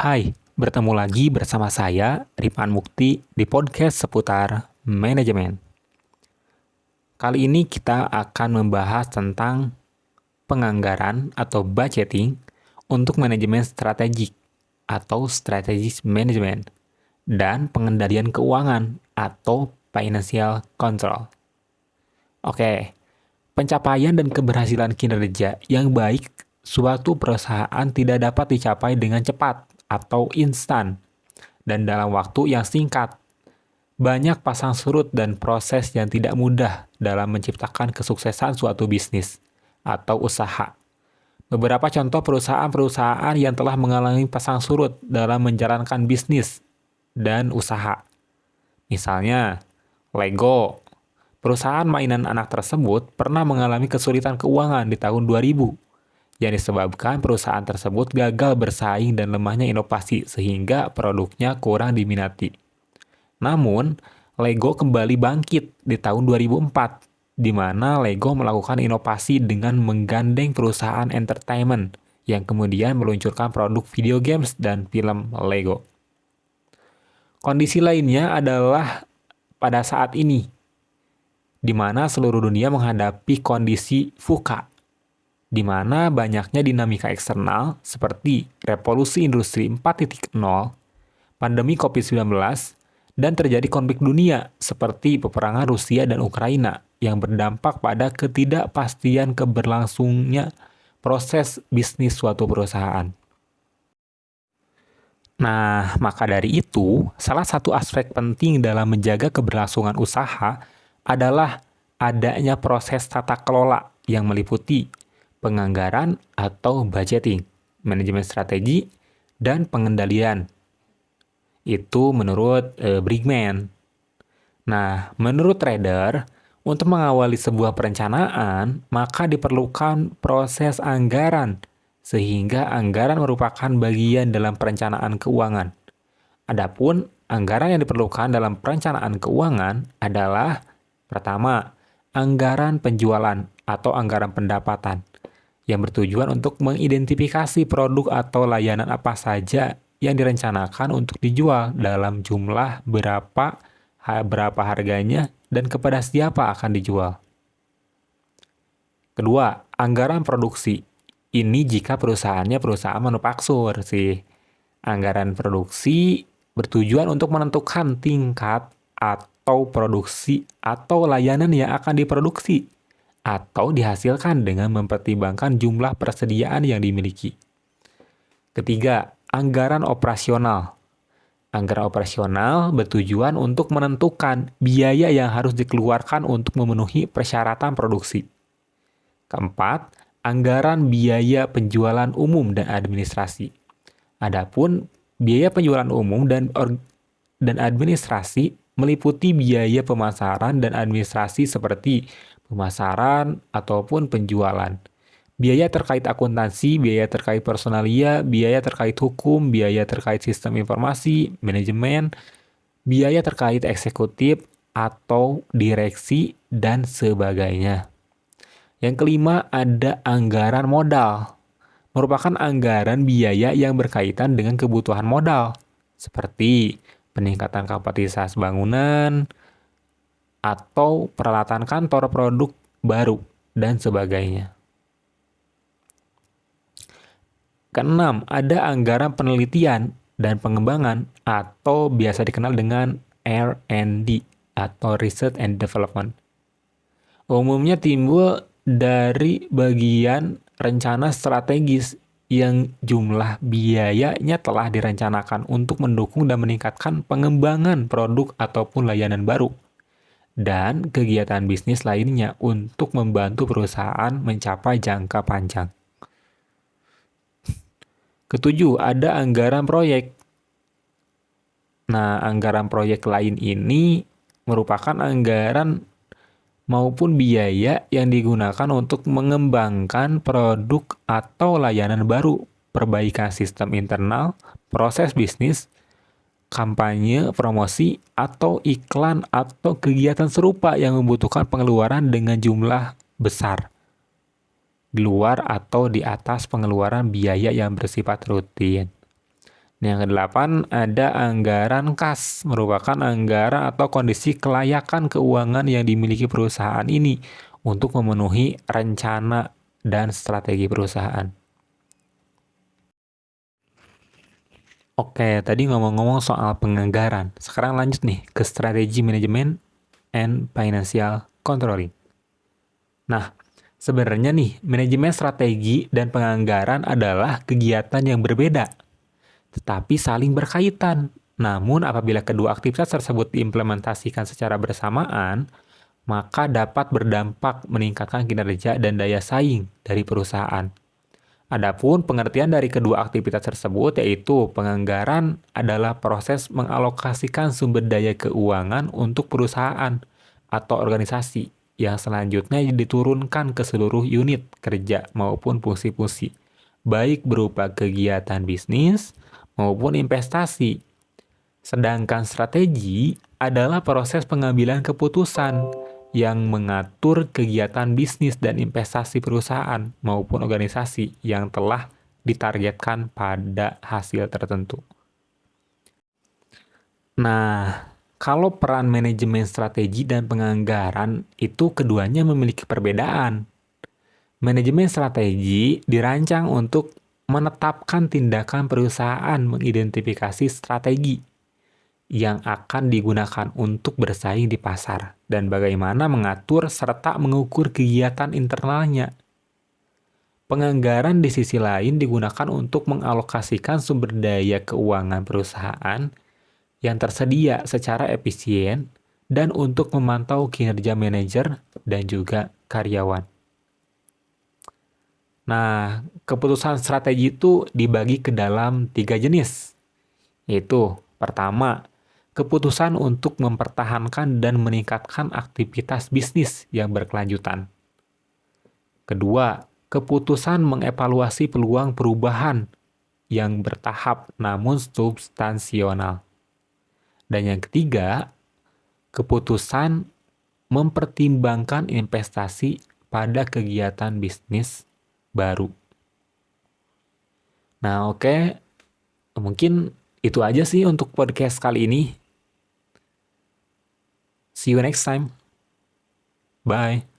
Hai, bertemu lagi bersama saya, Ripan Mukti, di podcast seputar manajemen. Kali ini kita akan membahas tentang penganggaran atau budgeting untuk manajemen strategik atau strategic management dan pengendalian keuangan atau financial control. Oke, pencapaian dan keberhasilan kinerja yang baik suatu perusahaan tidak dapat dicapai dengan cepat atau instan dan dalam waktu yang singkat. Banyak pasang surut dan proses yang tidak mudah dalam menciptakan kesuksesan suatu bisnis atau usaha. Beberapa contoh perusahaan-perusahaan yang telah mengalami pasang surut dalam menjalankan bisnis dan usaha. Misalnya, Lego. Perusahaan mainan anak tersebut pernah mengalami kesulitan keuangan di tahun 2000 yang disebabkan perusahaan tersebut gagal bersaing dan lemahnya inovasi sehingga produknya kurang diminati. Namun, Lego kembali bangkit di tahun 2004, di mana Lego melakukan inovasi dengan menggandeng perusahaan entertainment yang kemudian meluncurkan produk video games dan film Lego. Kondisi lainnya adalah pada saat ini, di mana seluruh dunia menghadapi kondisi VUCA, di mana banyaknya dinamika eksternal seperti revolusi industri 4.0, pandemi COVID-19, dan terjadi konflik dunia seperti peperangan Rusia dan Ukraina yang berdampak pada ketidakpastian keberlangsungnya proses bisnis suatu perusahaan. Nah, maka dari itu, salah satu aspek penting dalam menjaga keberlangsungan usaha adalah adanya proses tata kelola yang meliputi penganggaran atau budgeting, manajemen strategi, dan pengendalian. Itu menurut Brigman. Nah, menurut trader, untuk mengawali sebuah perencanaan, maka diperlukan proses anggaran, sehingga anggaran merupakan bagian dalam perencanaan keuangan. Adapun anggaran yang diperlukan dalam perencanaan keuangan adalah pertama, anggaran penjualan atau anggaran pendapatan yang bertujuan untuk mengidentifikasi produk atau layanan apa saja yang direncanakan untuk dijual dalam jumlah berapa harganya dan kepada siapa akan dijual. Kedua, anggaran produksi. Ini jika perusahaannya perusahaan manufaktur sih. Anggaran produksi bertujuan untuk menentukan tingkat atau produksi atau layanan yang akan diproduksi atau dihasilkan dengan mempertimbangkan jumlah persediaan yang dimiliki. Ketiga, anggaran operasional. Anggaran operasional bertujuan untuk menentukan biaya yang harus dikeluarkan untuk memenuhi persyaratan produksi. Keempat, anggaran biaya penjualan umum dan administrasi. Adapun biaya penjualan umum dan administrasi meliputi biaya pemasaran dan administrasi seperti pemasaran ataupun penjualan. Biaya terkait akuntansi, biaya terkait personalia, biaya terkait hukum, biaya terkait sistem informasi, manajemen, biaya terkait eksekutif atau direksi, dan sebagainya. Yang kelima, ada anggaran modal. Merupakan anggaran biaya yang berkaitan dengan kebutuhan modal, seperti peningkatan kapasitas bangunan, atau peralatan kantor produk baru, dan sebagainya. Keenam, ada anggaran penelitian dan pengembangan atau biasa dikenal dengan R&D atau Research and Development. Umumnya timbul dari bagian rencana strategis yang jumlah biayanya telah direncanakan untuk mendukung dan meningkatkan pengembangan produk ataupun layanan baru dan kegiatan bisnis lainnya untuk membantu perusahaan mencapai jangka panjang. Ketujuh, ada anggaran proyek. Nah, anggaran proyek lain ini merupakan anggaran maupun biaya yang digunakan untuk mengembangkan produk atau layanan baru, perbaikan sistem internal, proses bisnis, kampanye, promosi, atau iklan atau kegiatan serupa yang membutuhkan pengeluaran dengan jumlah besar, di luar atau di atas pengeluaran biaya yang bersifat rutin. Yang kedelapan, ada anggaran kas, merupakan anggaran atau kondisi kelayakan keuangan yang dimiliki perusahaan ini untuk memenuhi rencana dan strategi perusahaan. Oke, tadi ngomong-ngomong soal penganggaran. Sekarang lanjut nih ke strategi manajemen and financial controlling. Nah, sebenarnya nih, manajemen strategi dan penganggaran adalah kegiatan yang berbeda, tetapi saling berkaitan. Namun, apabila kedua aktivitas tersebut diimplementasikan secara bersamaan, maka dapat berdampak meningkatkan kinerja dan daya saing dari perusahaan. Adapun pengertian dari kedua aktivitas tersebut yaitu penganggaran adalah proses mengalokasikan sumber daya keuangan untuk perusahaan atau organisasi yang selanjutnya diturunkan ke seluruh unit kerja maupun fungsi-fungsi, baik berupa kegiatan bisnis maupun investasi. Sedangkan strategi adalah proses pengambilan keputusan yang mengatur kegiatan bisnis dan investasi perusahaan maupun organisasi yang telah ditargetkan pada hasil tertentu. Nah, kalau peran manajemen strategi dan penganggaran itu keduanya memiliki perbedaan. Manajemen strategi dirancang untuk menetapkan tindakan perusahaan mengidentifikasi strategi yang akan digunakan untuk bersaing di pasar, dan bagaimana mengatur serta mengukur kegiatan internalnya. Penganggaran di sisi lain digunakan untuk mengalokasikan sumber daya keuangan perusahaan yang tersedia secara efisien dan untuk memantau kinerja manajer dan juga karyawan. Nah, keputusan strategi itu dibagi ke dalam 3 jenis, yaitu pertama, keputusan untuk mempertahankan dan meningkatkan aktivitas bisnis yang berkelanjutan. Kedua, keputusan mengevaluasi peluang perubahan yang bertahap namun substansional. Dan yang ketiga, keputusan mempertimbangkan investasi pada kegiatan bisnis baru. Nah, oke. Mungkin itu aja sih untuk podcast kali ini. See you next time. Bye.